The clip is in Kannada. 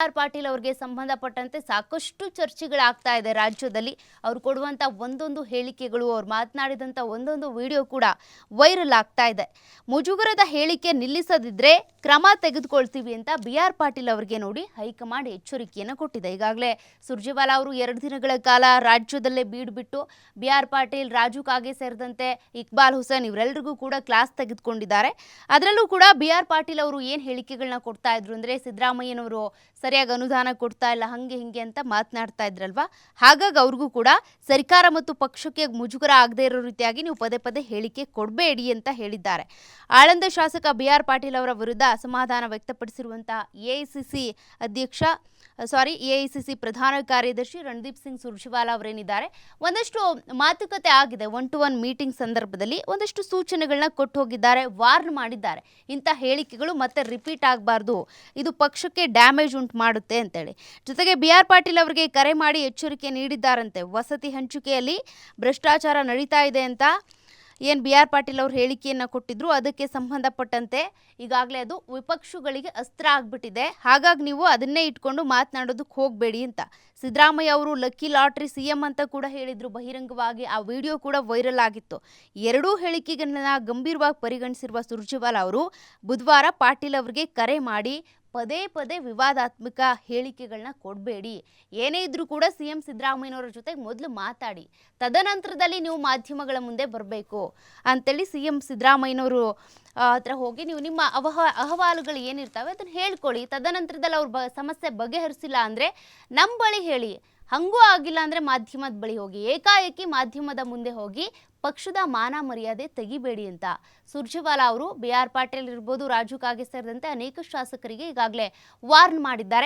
ಆರ್ ಪಾಟೀಲ್ ಅವರಿಗೆ ಸಂಬಂಧಪಟ್ಟಂತೆ ಸಾಕಷ್ಟು ಚರ್ಚೆಗಳಾಗ್ತಾ ಇದೆ ರಾಜ್ಯದಲ್ಲಿ. ಅವರು ಕೊಡುವಂತ ಒಂದೊಂದು ಹೇಳಿಕೆಗಳು, ಅವರು ಮಾತನಾಡಿದಂತ ಒಂದೊಂದು ವಿಡಿಯೋ ಕೂಡ ವೈರಲ್ ಆಗ್ತಾ ಇದೆ. ಮುಜುಗರದ ಹೇಳಿಕೆ ನಿಲ್ಲಿಸದಿದ್ರೆ ಕ್ರಮ ತೆಗೆದುಕೊಳ್ತೀವಿ ಅಂತ BR ಪಾಟೀಲ್ ಅವರಿಗೆ ನೋಡಿ ಹೈಕಮಾಂಡ್ ಎಚ್ಚರಿಕೆಯನ್ನು ಕೊಟ್ಟಿದೆ. ಈಗಾಗಲೇ ಸುರ್ಜೇವಾಲಾ ಅವರು 2 ದಿನಗಳ ಕಾಲ ರಾಜ್ಯದಲ್ಲೇ ಬೀಡುಬಿಟ್ಟು BR ಪಾಟೀಲ್, ರಾಜು ಕಾಗೆ ಸೇರಿದಂತೆ ಇಕ್ಬಾಲ್ ಹುಸೇನ್ ಇವರೆಲ್ಲರಿಗೂ ಕೂಡ ಕ್ಲಾಸ್ ತೆಗೆದುಕೊಂಡಿದ್ದಾರೆ. ಅದರಲ್ಲೂ ಕೂಡ BR ಪಾಟೀಲ್ ಅವರು ಏನು ಹೇಳಿಕೆಗಳನ್ನ ಕೊಡ್ತಾ ಇದ್ರು ಅಂದ್ರೆ, ಸಿದ್ದರಾಮಯ್ಯನವರು ಸರಿಯಾಗಿ ಅನುದಾನ ಕೊಡ್ತಾ ಇಲ್ಲ, ಹಂಗೆ ಹಿಂಗೆ ಅಂತ ಮಾತನಾಡ್ತಾ ಇದ್ರಲ್ವಾ. ಹಾಗಾಗಿ ಅವ್ರಿಗೂ ಕೂಡ ಸರ್ಕಾರ ಮತ್ತು ಪಕ್ಷಕ್ಕೆ ಮುಜುಗರ ಆಗದೆ ಇರೋ ರೀತಿಯಾಗಿ ನೀವು ಪದೇ ಪದೇ ಹೇಳಿಕೆ ಕೊಡಬೇಡಿ ಅಂತ ಹೇಳಿದ್ದಾರೆ. ಆಳಂದ ಶಾಸಕ BR ಪಾಟೀಲ್ ಅವರ ವಿರುದ್ಧ ಅಸಮಾಧಾನ ವ್ಯಕ್ತಪಡಿಸಿರುವಂತಹ ಎಐಸಿಸಿ ಪ್ರಧಾನ ಕಾರ್ಯದರ್ಶಿ ರಣದೀಪ್ ಸಿಂಗ್ ಸುರ್ಜೇವಾಲಾ ಅವರೇನಿದ್ದಾರೆ, ಒಂದಷ್ಟು ಮಾತುಕತೆ ಆಗಿದೆ. 1-to-1 ಮೀಟಿಂಗ್ ಸಂದರ್ಭದಲ್ಲಿ ಒಂದಷ್ಟು ಸೂಚನೆಗಳನ್ನ ಕೊಟ್ಟು ಹೋಗಿದ್ದಾರೆ, ವಾರ್ನ್ ಮಾಡಿದ್ದಾರೆ. ಇಂಥ ಹೇಳಿಕೆಗಳು ಮತ್ತೆ ರಿಪೀಟ್ ಆಗಬಾರ್ದು, ಇದು ಪಕ್ಷಕ್ಕೆ ಡ್ಯಾಮೇಜ್ ಉಂಟು ಮಾಡುತ್ತೆ ಅಂತೇಳಿ. ಜೊತೆಗೆ BR ಪಾಟೀಲ್ ಅವರಿಗೆ ಕರೆ ಮಾಡಿ ಎಚ್ಚರಿಕೆ ನೀಡಿದ್ದಾರಂತೆ. ವಸತಿ ಹಂಚಿಕೆಯಲ್ಲಿ ಭ್ರಷ್ಟಾಚಾರ ನಡೀತಾ ಇದೆ ಅಂತ ಏನು BR ಪಾಟೀಲ್ ಅವರು ಹೇಳಿಕೆಯನ್ನು ಕೊಟ್ಟಿದ್ರು, ಅದಕ್ಕೆ ಸಂಬಂಧಪಟ್ಟಂತೆ ಈಗಾಗಲೇ ಅದು ವಿಪಕ್ಷಗಳಿಗೆ ಅಸ್ತ್ರ ಆಗ್ಬಿಟ್ಟಿದೆ. ಹಾಗಾಗಿ ನೀವು ಅದನ್ನೇ ಇಟ್ಕೊಂಡು ಮಾತನಾಡೋದಕ್ಕೆ ಹೋಗಬೇಡಿ ಅಂತ. ಸಿದ್ದರಾಮಯ್ಯ ಅವರು ಲಕ್ಕಿ ಲಾಟ್ರಿ CM ಅಂತ ಕೂಡ ಹೇಳಿದ್ರು ಬಹಿರಂಗವಾಗಿ. ಆ ವಿಡಿಯೋ ಕೂಡ ವೈರಲ್ ಆಗಿತ್ತು. ಎರಡೂ ಹೇಳಿಕೆಗಳನ್ನ ಗಂಭೀರವಾಗಿ ಪರಿಗಣಿಸಿರುವ ಸುರ್ಜೇವಾಲಾ ಅವರು ಬುಧವಾರ ಪಾಟೀಲ್ ಅವರಿಗೆ ಕರೆ ಮಾಡಿ ಪದೇ ಪದೇ ವಿವಾದಾತ್ಮಕ ಹೇಳಿಕೆಗಳನ್ನ ಕೊಡಬೇಡಿ, ಏನೇ ಇದ್ರೂ ಕೂಡ CM ಸಿದ್ದರಾಮಯ್ಯನವರ ಜೊತೆ ಮೊದಲು ಮಾತಾಡಿ, ತದನಂತರದಲ್ಲಿ ನೀವು ಮಾಧ್ಯಮಗಳ ಮುಂದೆ ಬರಬೇಕು ಅಂತೇಳಿ CM ಸಿದ್ದರಾಮಯ್ಯನವರು ಹತ್ರ ಹೋಗಿ ನೀವು ನಿಮ್ಮ ಅಹವಾಲುಗಳು ಏನಿರ್ತವೆ ಅದನ್ನು ಹೇಳ್ಕೊಳ್ಳಿ. ತದನಂತರದಲ್ಲಿ ಅವ್ರ ಸಮಸ್ಯೆ ಬಗೆಹರಿಸಿಲ್ಲ ಅಂದರೆ ನಮ್ಮ ಬಳಿ ಹೇಳಿ, ಹಂಗೂ ಆಗಿಲ್ಲ ಅಂದರೆ ಮಾಧ್ಯಮದ ಬಳಿ ಹೋಗಿ. ಏಕಾಏಕಿ ಮಾಧ್ಯಮದ ಮುಂದೆ ಹೋಗಿ ಪಕ್ಷದ ಮಾನ ಮರ್ಯಾದೆ ತೆಗಿಬೇಡಿ ಅಂತ ಸುರ್ಜೇವಾಲಾ ಅವರು BR ಪಾಟೀಲ್ ಇರ್ಬೋದು, ರಾಜು ಕಾಗೆ ಸೇರಿದಂತೆ ಅನೇಕ ಶಾಸಕರಿಗೆ ಈಗಾಗಲೇ ವಾರ್ನ್ ಮಾಡಿದ್ದಾರೆ.